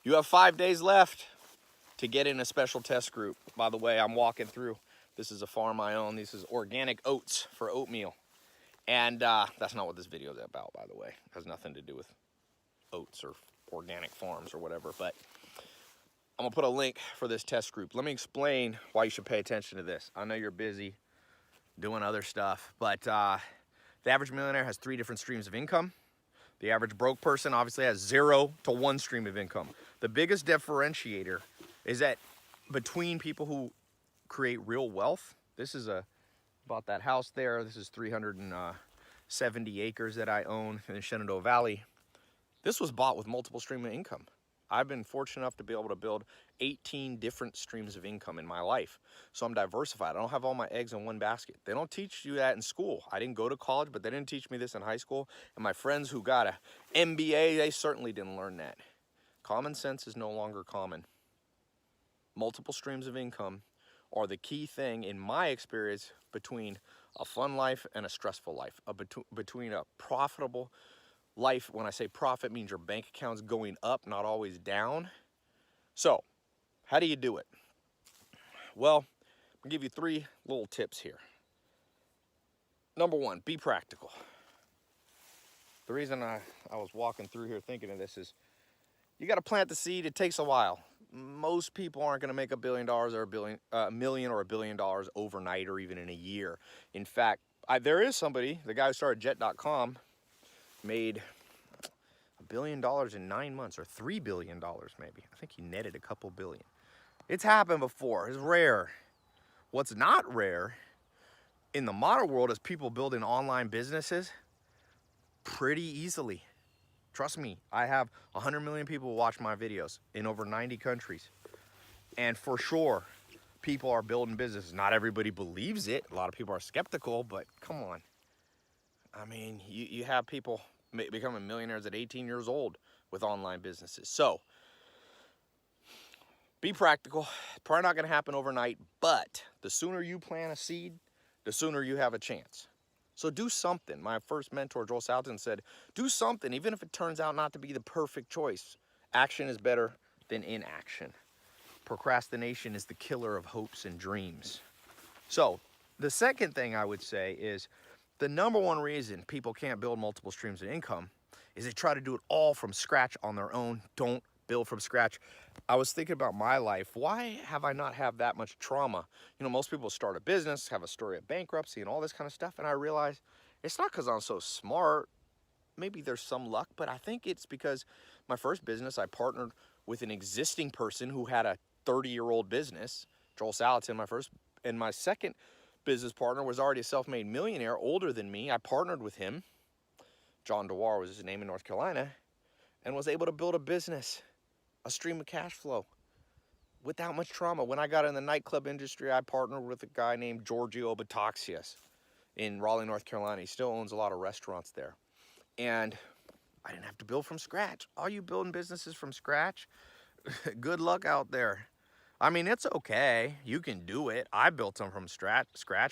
You have 5 days left to get in a special test group. By the way, I'm walking through. This is a farm I own. This is organic oats for oatmeal. And that's not what this video is about, by the way. It has nothing to do with oats or organic farms or whatever. But I'm gonna put a link for this test group. Let me explain why you should pay attention to this. I know you're busy doing other stuff, but the average millionaire has 3 different streams of income. The average broke person obviously has 0 to 1 stream of income. The biggest differentiator is that between people who create real wealth, this is about that house there. This is 370 acres that I own in the Shenandoah Valley. This was bought with multiple streams of income. I've been fortunate enough to be able to build 18 different streams of income in my life. So I'm diversified. I don't have all my eggs in one basket. They don't teach you that in school. I didn't go to college, but they didn't teach me this in high school. And my friends who got an MBA, they certainly didn't learn that. Common sense is no longer common. Multiple streams of income are the key thing in my experience between a fun life and a stressful life, between a profitable life. When I say profit, means your bank account's going up, not always down. So how do you do it? Well, I'll give you 3 little tips here. Number 1, be practical. The reason I was walking through here thinking of this is you got to plant the seed. It takes a while. Most people aren't going to make $1 billion or $1 million or $1 billion overnight or even in a year. In fact, there is somebody, the guy who started Jet.com, made $1 billion in 9 months, or $3 billion maybe. I think he netted a couple billion. It's happened before. It's rare. What's not rare in the modern world is people building online businesses pretty easily. Trust me, I have 100 million people watch my videos in over 90 countries. And for sure, people are building businesses. Not everybody believes it. A lot of people are skeptical, but come on. I mean, you have people becoming millionaires at 18 years old with online businesses. So, be practical. Probably not going to happen overnight, but the sooner you plant a seed, the sooner you have a chance. So do something. My first mentor, Joel Salatin, said, do something, even if it turns out not to be the perfect choice. Action is better than inaction. Procrastination is the killer of hopes and dreams. So the second thing I would say is the number 1 reason people can't build multiple streams of income is they try to do it all from scratch on their own. Don't build from scratch. I was thinking about my life. Why have I not had that much trauma? You know, most people start a business, have a story of bankruptcy and all this kind of stuff. And I realized it's not because I'm so smart. Maybe there's some luck, but I think it's because my first business, I partnered with an existing person who had a 30-year-old business, Joel Salatin, my first, and my second business partner was already a self-made millionaire, older than me. I partnered with him. John DeWar was his name in North Carolina, and was able to build a business, a stream of cash flow without much trauma. When I got in the nightclub industry, I partnered with a guy named Giorgio Bataxias in Raleigh, North Carolina. He still owns a lot of restaurants there. And I didn't have to build from scratch. All you building businesses from scratch, good luck out there. I mean, it's okay. You can do it. I built them from scratch,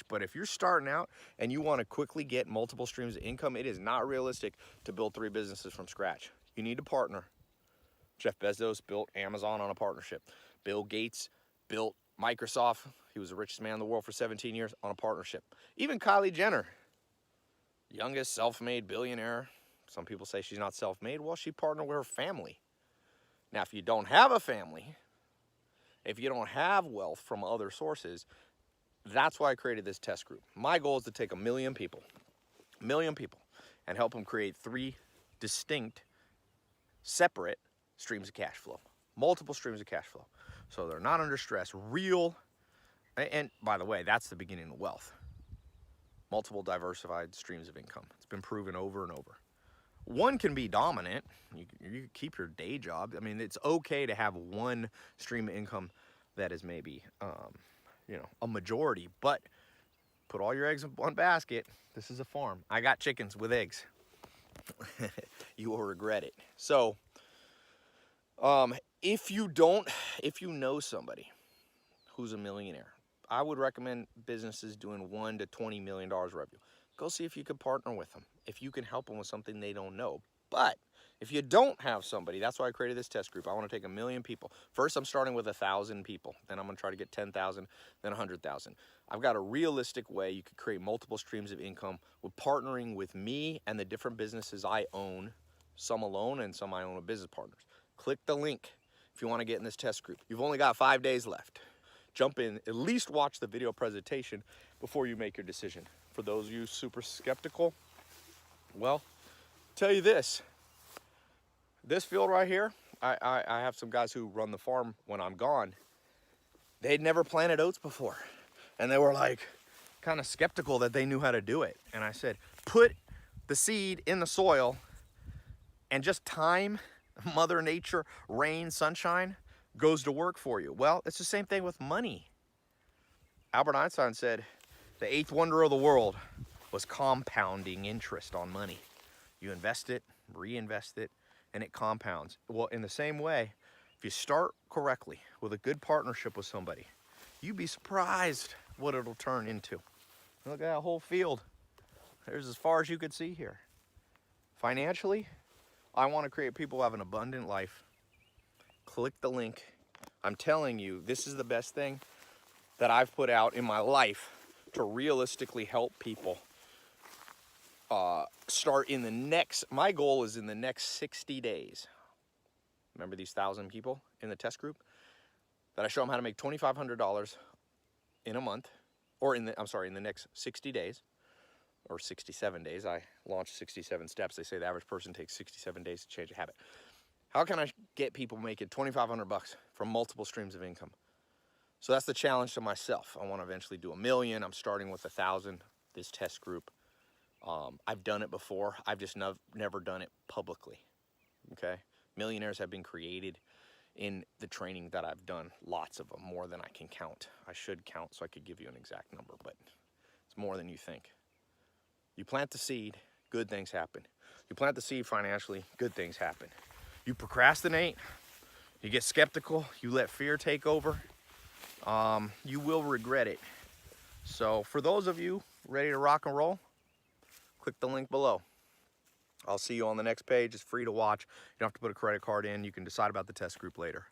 but if you're starting out and you want to quickly get multiple streams of income, it is not realistic to build 3 businesses from scratch. You need to partner. Jeff Bezos built Amazon on a partnership. Bill Gates built Microsoft. He was the richest man in the world for 17 years on a partnership. Even Kylie Jenner, youngest self-made billionaire. Some people say she's not self-made. Well, she partnered with her family. Now, if you don't have a family, if you don't have wealth from other sources, that's why I created this test group. My goal is to take 1 million people, and help them create 3 distinct, separate streams of cash flow, multiple streams of cash flow. So they're not under stress, real, and by the way, that's the beginning of wealth. Multiple diversified streams of income. It's been proven over and over. One can be dominant. You can keep your day job. I mean, it's okay to have 1 stream of income that is maybe, a majority, but put all your eggs in one basket. This is a farm. I got chickens with eggs. You will regret it. So, if you know somebody who's a millionaire, I would recommend businesses doing $1 to $20 million revenue. Go see if you can partner with them, if you can help them with something they don't know. But If you don't have somebody, that's why I created this test group. I want to take 1 million people. First, I'm starting with 1,000 people. Then I'm going to try to get 10,000, then 100,000. I've got a realistic way you could create multiple streams of income with partnering with me and the different businesses I own, some alone and some I own with business partners. Click the link if you want to get in this test group. You've only got 5 days left. Jump in, at least watch the video presentation before you make your decision. For those of you super skeptical, well, tell you this field right here, I have some guys who run the farm when I'm gone. They'd never planted oats before. And they were like kind of skeptical that they knew how to do it. And I said, put the seed in the soil and just time, Mother Nature, rain, sunshine goes to work for you. Well, it's the same thing with money. Albert Einstein said the 8th wonder of the world was compounding interest on money. You invest it, reinvest it, and it compounds. Well, in the same way, if you start correctly with a good partnership with somebody, you'd be surprised what it'll turn into. Look at that whole field. There's as far as you could see here. Financially, I want to create people who have an abundant life. Click the link. I'm telling you, this is the best thing that I've put out in my life to realistically help people start in the next, my goal is in the next 60 days. Remember these 1,000 people in the test group? That I show them how to make $2,500 in a month, or in the next 60 days, or 67 days. I launched 67 steps. They say the average person takes 67 days to change a habit. How can I get people making $2,500 from multiple streams of income? So that's the challenge to myself. I want to eventually do 1 million. I'm starting with 1,000, this test group. I've done it before. I've just never done it publicly, okay? Millionaires have been created in the training that I've done, lots of them, more than I can count. I should count so I could give you an exact number, but it's more than you think. You plant the seed, good things happen. You plant the seed financially, good things happen. You procrastinate, you get skeptical, you let fear take over, you will regret it. So for those of you ready to rock and roll, click the link below. I'll see you on the next page. It's free to watch. You don't have to put a credit card in. You can decide about the test group later.